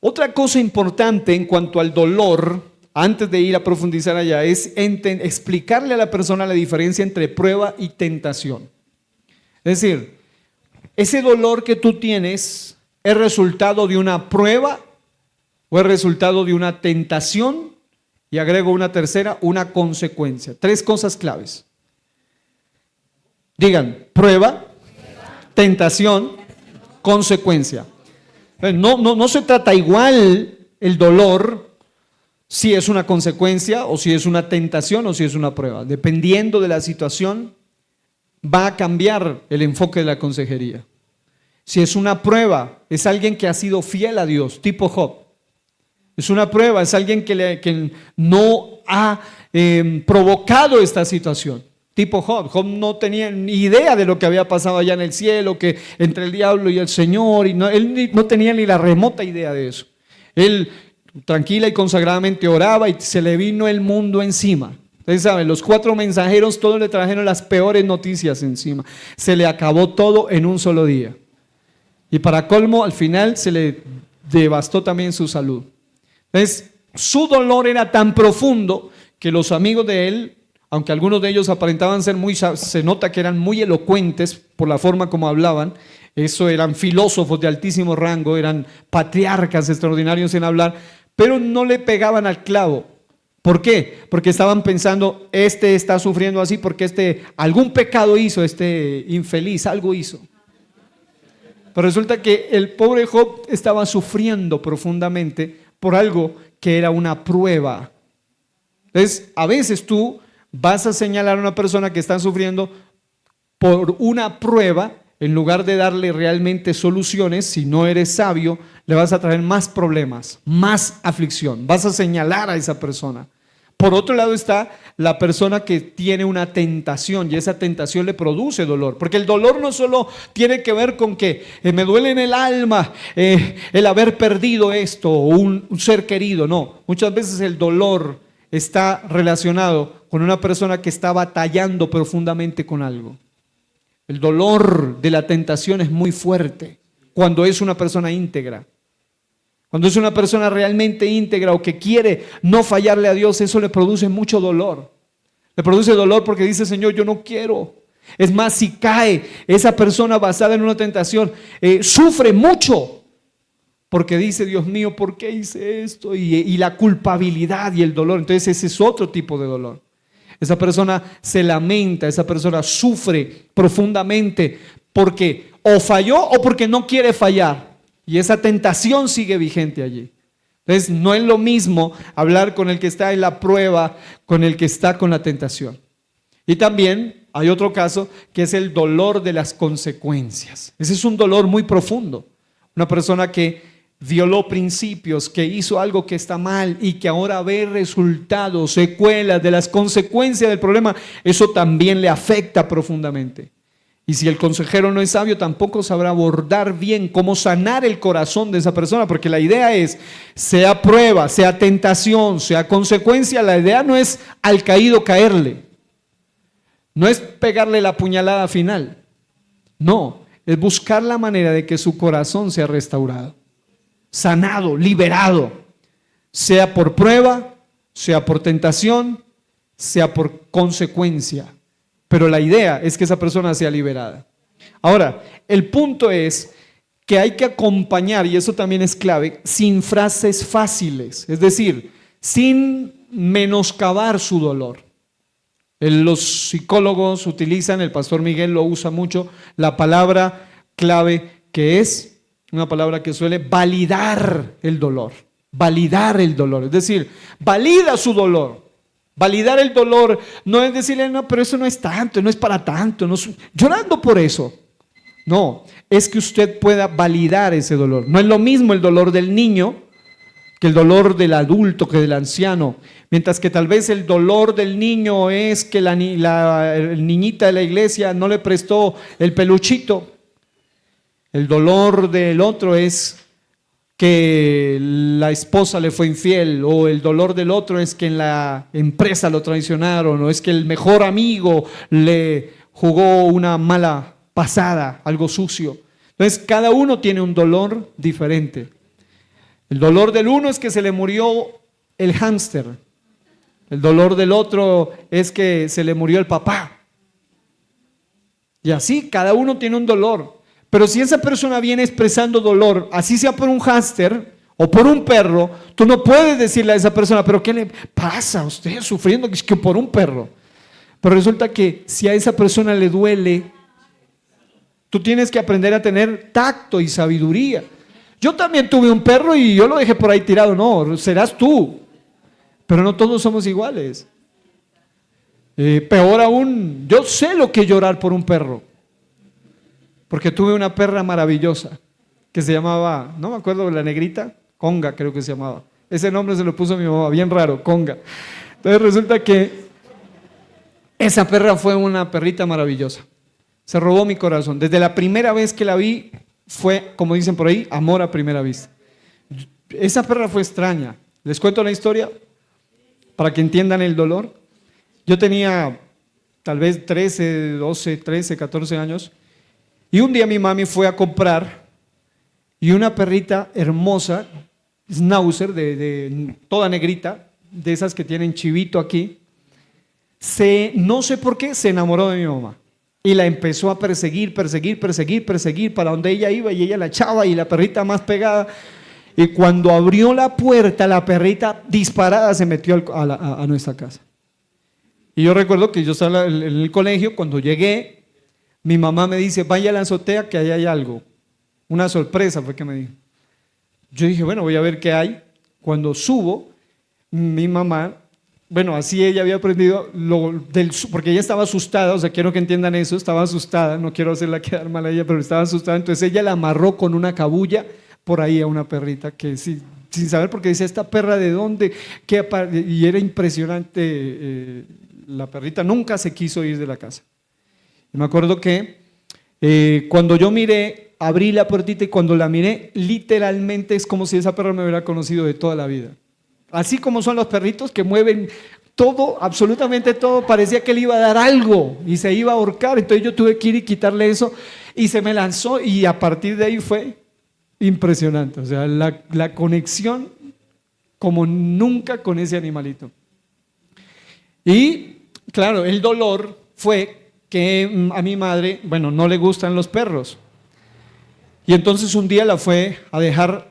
Otra cosa importante en cuanto al dolor, antes de ir a profundizar allá, es explicarle a la persona la diferencia entre prueba y tentación. Es decir, ese dolor que tú tienes es resultado de una prueba o es resultado de una tentación, y agrego una tercera, una consecuencia. Tres cosas claves. Digan, prueba, tentación, consecuencia. No se trata igual el dolor si es una consecuencia o si es una tentación o si es una prueba. Dependiendo de la situación, va a cambiar el enfoque de la consejería. Si es una prueba, es alguien que ha sido fiel a Dios, tipo Job. Es una prueba, es alguien que no ha provocado esta situación. Tipo Job. Job no tenía ni idea de lo que había pasado allá en el cielo, que entre el diablo y el Señor, y él no tenía ni la remota idea de eso. Él tranquila y consagradamente oraba y se le vino el mundo encima. Ustedes saben, los 4 mensajeros todos le trajeron las peores noticias encima. Se le acabó todo en un solo día. Y para colmo, al final se le devastó también su salud. Entonces, su dolor era tan profundo que los amigos de él, aunque algunos de ellos aparentaban ser se nota que eran muy elocuentes por la forma como hablaban, eso eran filósofos de altísimo rango, eran patriarcas extraordinarios en hablar, pero no le pegaban al clavo. ¿Por qué? Porque estaban pensando, este está sufriendo así porque algún pecado hizo, este infeliz, algo hizo. Pero resulta que el pobre Job estaba sufriendo profundamente por algo que era una prueba. Entonces, a veces tú vas a señalar a una persona que está sufriendo por una prueba, en lugar de darle realmente soluciones. Si no eres sabio, le vas a traer más problemas, más aflicción, vas a señalar a esa persona. Por otro lado está la persona que tiene una tentación y esa tentación le produce dolor, porque el dolor no solo tiene que ver con que me duele en el alma el haber perdido esto o un ser querido, no, muchas veces el dolor está relacionado con una persona que está batallando profundamente con algo. El dolor de la tentación es muy fuerte cuando es una persona íntegra. Cuando es una persona realmente íntegra o que quiere no fallarle a Dios, eso le produce mucho dolor. Le produce dolor porque dice, Señor, yo no quiero. Es más, si cae esa persona basada en una tentación, sufre mucho. Porque dice, Dios mío, ¿por qué hice esto? Y la culpabilidad y el dolor. Entonces ese es otro tipo de dolor. Esa persona se lamenta, esa persona sufre profundamente porque o falló o porque no quiere fallar. Y esa tentación sigue vigente allí. Entonces no es lo mismo hablar con el que está en la prueba, con el que está con la tentación. Y también hay otro caso que es el dolor de las consecuencias. Ese es un dolor muy profundo. Una persona que violó principios, que hizo algo que está mal y que ahora ve resultados, secuelas de las consecuencias del problema, eso también le afecta profundamente. Y si el consejero no es sabio, tampoco sabrá abordar bien cómo sanar el corazón de esa persona, porque la idea es, sea prueba, sea tentación, sea consecuencia, la idea no es al caído caerle, no es pegarle la puñalada final, no, es buscar la manera de que su corazón sea restaurado, sanado, liberado, sea por prueba sea por tentación, sea por consecuencia. Pero la idea es que esa persona sea liberada. Ahora, el punto es que hay que acompañar, y eso también es clave, sin frases fáciles, es decir, sin menoscabar su dolor. Los psicólogos utilizan, el pastor Miguel lo usa mucho, la palabra clave que es una palabra que suele validar el dolor. Validar el dolor, es decir, valida su dolor. Validar el dolor no es decirle, no, pero eso no es tanto, no es para tanto, no, llorando por eso. No, es que usted pueda validar ese dolor. No es lo mismo el dolor del niño que el dolor del adulto, que del anciano. Mientras que tal vez el dolor del niño es que la niñita de la iglesia no le prestó el peluchito. El dolor del otro es que la esposa le fue infiel, o el dolor del otro es que en la empresa lo traicionaron, o es que el mejor amigo le jugó una mala pasada, algo sucio. Entonces cada uno tiene un dolor diferente. El dolor del uno es que se le murió el hámster. El dolor del otro es que se le murió el papá. Y así cada uno tiene un dolor. Pero si esa persona viene expresando dolor, así sea por un hámster o por un perro, tú no puedes decirle a esa persona, pero ¿qué le pasa a usted sufriendo que por un perro? Pero resulta que si a esa persona le duele, tú tienes que aprender a tener tacto y sabiduría. Yo también tuve un perro y yo lo dejé por ahí tirado. No, serás tú. Pero no todos somos iguales. Peor aún, yo sé lo que es llorar por un perro. Porque tuve una perra maravillosa que se llamaba, no me acuerdo, la negrita, Conga creo que se llamaba. Ese nombre se lo puso mi mamá, bien raro, Conga. Entonces resulta que esa perra fue una perrita maravillosa. Se robó mi corazón. Desde la primera vez que la vi, fue, como dicen por ahí, amor a primera vista. Esa perra fue extraña. Les cuento la historia para que entiendan el dolor. Yo tenía tal vez 13, 12, 13, 14 años. Y un día mi mami fue a comprar y una perrita hermosa, schnauzer, de toda negrita, de esas que tienen chivito aquí, no sé por qué, se enamoró de mi mamá. Y la empezó a perseguir para donde ella iba, y ella la echaba y la perrita más pegada. Y cuando abrió la puerta, la perrita disparada se metió a nuestra casa. Y yo recuerdo que yo estaba en el colegio, cuando llegué, mi mamá me dice, vaya a la azotea que ahí hay algo. Una sorpresa fue que me dijo. Yo dije, bueno, voy a ver qué hay. Cuando subo, mi mamá, bueno, así ella había aprendido, porque ella estaba asustada, o sea, quiero que entiendan eso, estaba asustada, no quiero hacerla quedar mal a ella, pero estaba asustada, entonces ella la amarró con una cabulla por ahí a una perrita, que sin saber, porque decía, ¿esta perra de dónde? Y era impresionante, la perrita nunca se quiso ir de la casa. Y me acuerdo que cuando yo miré, abrí la puertita y cuando la miré, literalmente es como si esa perra me hubiera conocido de toda la vida. Así como son los perritos que mueven todo, absolutamente todo, parecía que le iba a dar algo y se iba a ahorcar. Entonces yo tuve que ir y quitarle eso y se me lanzó y a partir de ahí fue impresionante. O sea, la conexión como nunca con ese animalito. Y claro, el dolor fue que a mi madre, bueno, no le gustan los perros. Y entonces un día la fue a dejar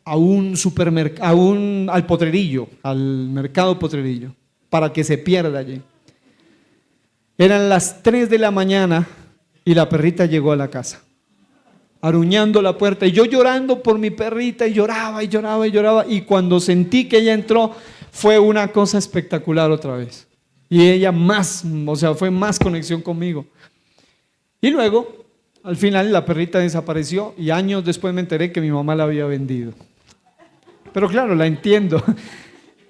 a un supermercado, al potrerillo, al mercado potrerillo, para que se pierda allí. Eran las 3 de la mañana y la perrita llegó a la casa, aruñando la puerta, y yo llorando por mi perrita, y lloraba, y cuando sentí que ella entró, fue una cosa espectacular otra vez. Y ella más, o sea, fue más conexión conmigo. Y luego, al final, la perrita desapareció y años después me enteré que mi mamá la había vendido. Pero claro, la entiendo.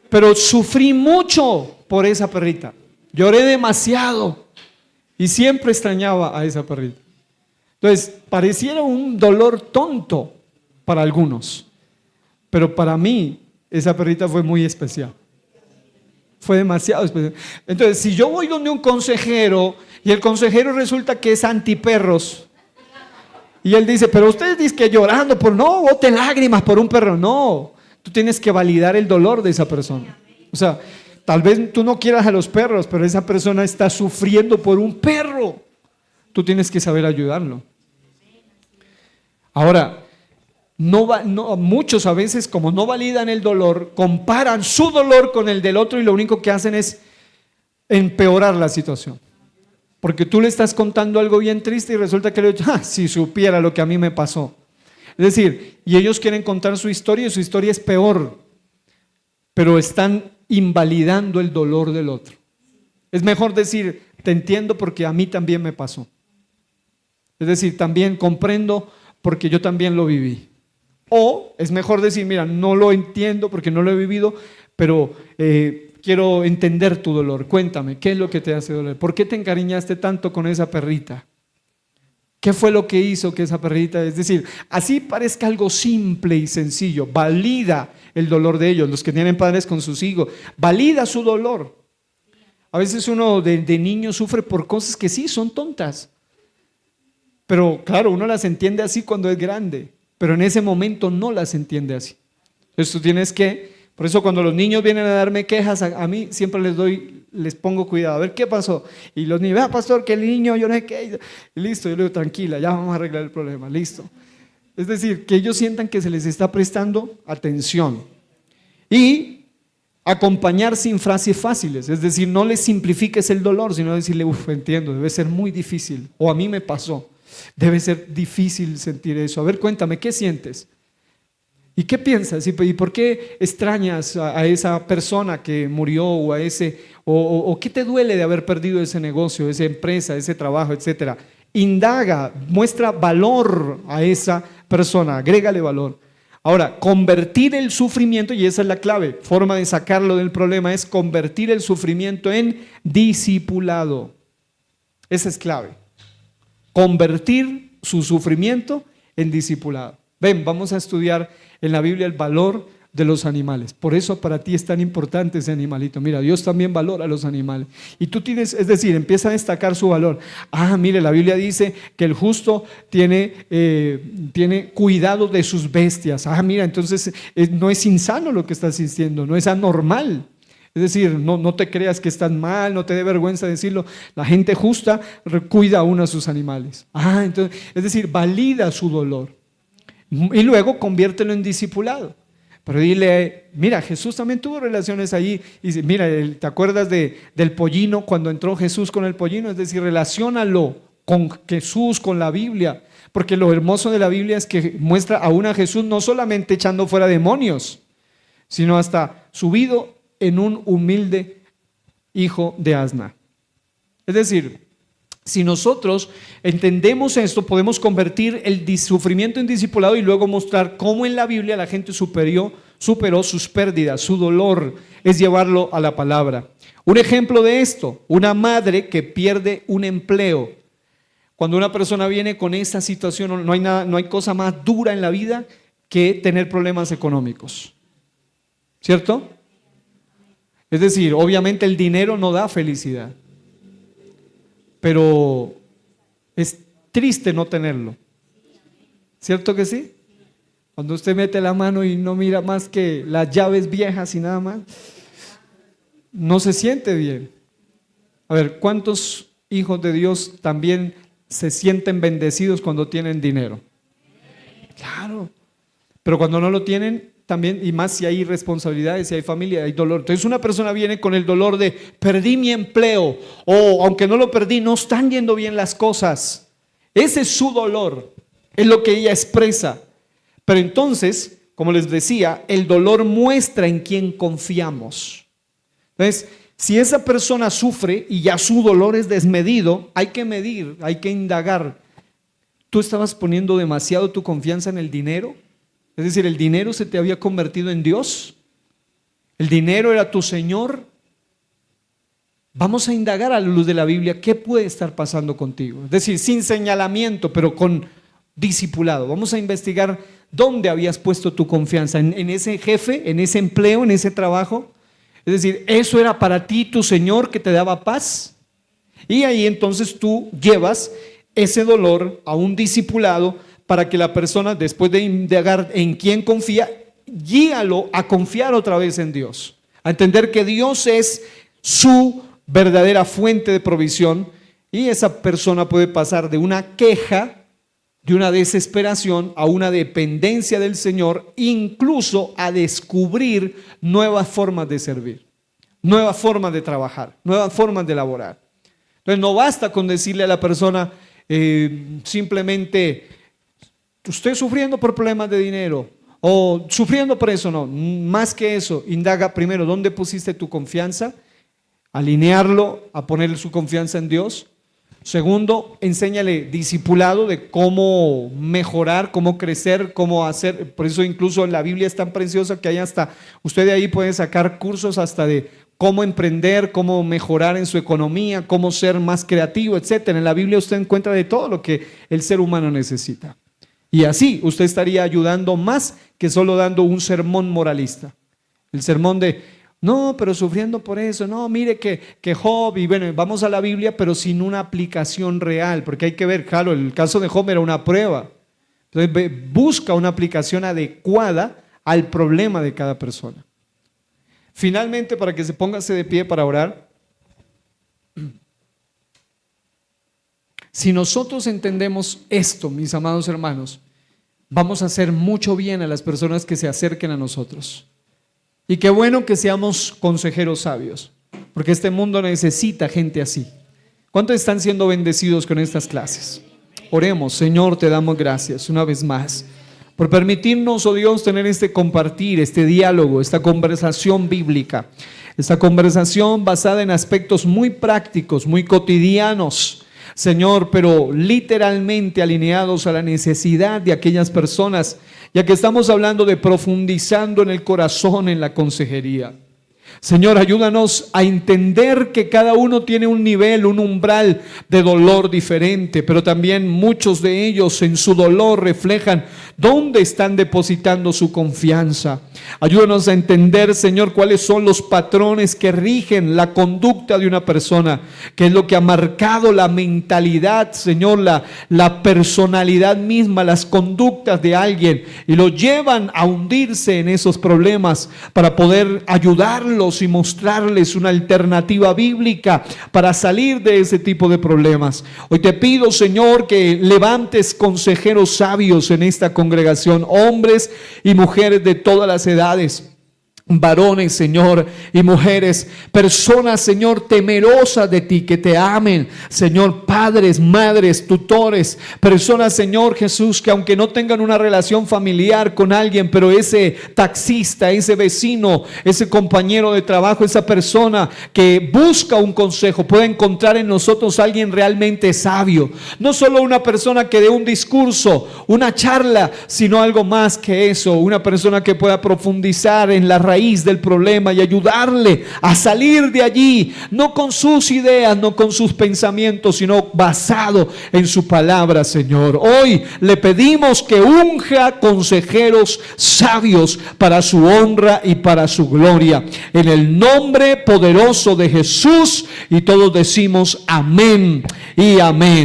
Pero sufrí mucho por esa perrita. Lloré demasiado y siempre extrañaba a esa perrita. Entonces, pareciera un dolor tonto para algunos, pero para mí esa perrita fue muy especial. Fue demasiado especial. Entonces, si yo voy donde un consejero y el consejero resulta que es antiperros y él dice, pero ustedes dicen que llorando no, bote lágrimas por un perro. No, tú tienes que validar el dolor de esa persona. O sea, tal vez tú no quieras a los perros, pero esa persona está sufriendo por un perro. Tú tienes que saber ayudarlo. Ahora, muchos a veces, como no validan el dolor, comparan su dolor con el del otro y lo único que hacen es empeorar la situación. Porque tú le estás contando algo bien triste y resulta que le dices, si supiera lo que a mí me pasó. Es decir, y ellos quieren contar su historia y su historia es peor, pero están invalidando el dolor del otro. Es mejor decir, te entiendo porque a mí también me pasó. Es decir, también comprendo porque yo también lo viví. O es mejor decir, mira, no lo entiendo porque no lo he vivido, pero quiero entender tu dolor. Cuéntame, ¿qué es lo que te hace doler? ¿Por qué te encariñaste tanto con esa perrita? ¿Qué fue lo que hizo que esa perrita? Es decir, así parezca algo simple y sencillo, valida el dolor de ellos, los que tienen padres con sus hijos, valida su dolor. A veces uno de niño sufre por cosas que sí son tontas, pero claro, uno las entiende así cuando es grande, pero en ese momento no las entiende así. Entonces tú tienes que, por eso cuando los niños vienen a darme quejas, a mí siempre les pongo cuidado, a ver qué pasó. Y los niños, pastor, que el niño, yo no sé qué. Y listo, yo le digo, tranquila, ya vamos a arreglar el problema, listo. Es decir, que ellos sientan que se les está prestando atención. Y acompañar sin frases fáciles, es decir, no les simplifiques el dolor, sino decirle, entiendo, debe ser muy difícil, o a mí me pasó. Debe ser difícil sentir eso. A ver, cuéntame, ¿qué sientes? ¿Y qué piensas? ¿Y por qué extrañas a esa persona que murió o a ese, o qué te duele de haber perdido ese negocio, esa empresa, ese trabajo, etcétera? Indaga, muestra valor a esa persona, agrégale valor. Ahora, convertir el sufrimiento, y esa es la clave, forma de sacarlo del problema es convertir el sufrimiento en discipulado. Esa es clave. Convertir su sufrimiento en discipulado. Ven, vamos a estudiar en la Biblia el valor de los animales. Por eso para ti es tan importante ese animalito. Mira, Dios también valora a los animales. Y tú tienes, es decir, empieza a destacar su valor. Mire, la Biblia dice que el justo tiene cuidado de sus bestias. Mira, entonces no es insano lo que estás sintiendo, no es anormal. Es decir, no te creas que estás mal, no te dé vergüenza decirlo. La gente justa cuida aún a sus animales. Entonces, es decir, valida su dolor. Y luego conviértelo en discipulado. Pero dile, mira, Jesús también tuvo relaciones allí. Y dice, mira, ¿te acuerdas del pollino cuando entró Jesús con el pollino? Es decir, relaciónalo con Jesús, con la Biblia. Porque lo hermoso de la Biblia es que muestra aún a Jesús no solamente echando fuera demonios, sino hasta subido en un humilde hijo de asna. Es decir, si nosotros entendemos esto, podemos convertir el sufrimiento en discipulado y luego mostrar cómo en la Biblia la gente superó sus pérdidas, su dolor, es llevarlo a la palabra. Un ejemplo de esto, una madre que pierde un empleo. Cuando una persona viene con esa situación, no hay cosa más dura en la vida que tener problemas económicos. ¿Cierto? Es decir, obviamente el dinero no da felicidad, pero es triste no tenerlo. ¿Cierto que sí? Cuando usted mete la mano y no mira más que las llaves viejas y nada más, no se siente bien. A ver, ¿cuántos hijos de Dios también se sienten bendecidos cuando tienen dinero? Claro, pero cuando no lo tienen también, y más si hay responsabilidades, si hay familia, hay dolor. Entonces una persona viene con el dolor de perdí mi empleo, o aunque no lo perdí, no están yendo bien las cosas. Ese es su dolor, es lo que ella expresa. Pero entonces, como les decía, el dolor muestra en quién confiamos. Entonces, si esa persona sufre y ya su dolor es desmedido, hay que medir, hay que indagar. ¿Tú estabas poniendo demasiado tu confianza en el dinero? Es decir, ¿el dinero se te había convertido en Dios? ¿El dinero era tu Señor? Vamos a indagar a la luz de la Biblia qué puede estar pasando contigo. Es decir, sin señalamiento, pero con discipulado. Vamos a investigar dónde habías puesto tu confianza, en ese jefe, en ese empleo, en ese trabajo. Es decir, ¿eso era para ti tu Señor que te daba paz? Y ahí entonces tú llevas ese dolor a un discipulado para que la persona, después de indagar en quién confía, guíalo a confiar otra vez en Dios. a entender que Dios es su verdadera fuente de provisión, y esa persona puede pasar de una queja, de una desesperación, a una dependencia del Señor, incluso a descubrir nuevas formas de servir, nuevas formas de trabajar, nuevas formas de laborar. Entonces no basta con decirle a la persona simplemente, usted sufriendo por problemas de dinero o sufriendo por eso. No, más que eso, indaga primero dónde pusiste tu confianza, alinearlo a poner su confianza en Dios. Segundo, enséñale discipulado de cómo mejorar, cómo crecer, cómo hacer. Por eso incluso la Biblia es tan preciosa que hay hasta, usted de ahí puede sacar cursos hasta de cómo emprender, cómo mejorar en su economía, cómo ser más creativo, etcétera. En la Biblia usted encuentra de todo lo que el ser humano necesita. Y así usted estaría ayudando más que solo dando un sermón moralista. El sermón de, no, pero sufriendo por eso, no, mire que Job, y bueno, vamos a la Biblia, pero sin una aplicación real, porque hay que ver, claro, el caso de Job era una prueba. Entonces busca una aplicación adecuada al problema de cada persona. Finalmente, para que se póngase de pie para orar, si nosotros entendemos esto, mis amados hermanos, vamos a hacer mucho bien a las personas que se acerquen a nosotros. Y qué bueno que seamos consejeros sabios, porque este mundo necesita gente así. ¿Cuántos están siendo bendecidos con estas clases? Oremos. Señor, te damos gracias una vez más por permitirnos, oh Dios, tener este compartir, este diálogo, esta conversación bíblica, esta conversación basada en aspectos muy prácticos, muy cotidianos, Señor, pero literalmente alineados a la necesidad de aquellas personas, ya que estamos hablando de profundizando en el corazón, en la consejería. Señor, ayúdanos a entender que cada uno tiene un nivel, un umbral de dolor diferente, pero también muchos de ellos en su dolor reflejan dónde están depositando su confianza. Ayúdanos a entender, Señor, cuáles son los patrones que rigen la conducta de una persona, qué es lo que ha marcado la mentalidad, Señor, la personalidad misma, las conductas de alguien, y lo llevan a hundirse en esos problemas para poder ayudarlos y mostrarles una alternativa bíblica para salir de ese tipo de problemas. Hoy te pido, Señor, que levantes consejeros sabios en esta congregación, hombres y mujeres de todas las edades, varones, Señor, y mujeres, personas, Señor, temerosas de ti, que te amen, Señor, padres, madres, tutores, personas, Señor Jesús, que aunque no tengan una relación familiar con alguien, pero ese taxista, ese vecino, ese compañero de trabajo, esa persona que busca un consejo, pueda encontrar en nosotros a alguien realmente sabio, no solo una persona que dé un discurso, una charla, sino algo más que eso, una persona que pueda profundizar en la raíz del problema y ayudarle a salir de allí, no con sus ideas, no con sus pensamientos, sino basado en su palabra, Señor. Hoy le pedimos que unja consejeros sabios para su honra y para su gloria, en el nombre poderoso de Jesús, y todos decimos amén y amén.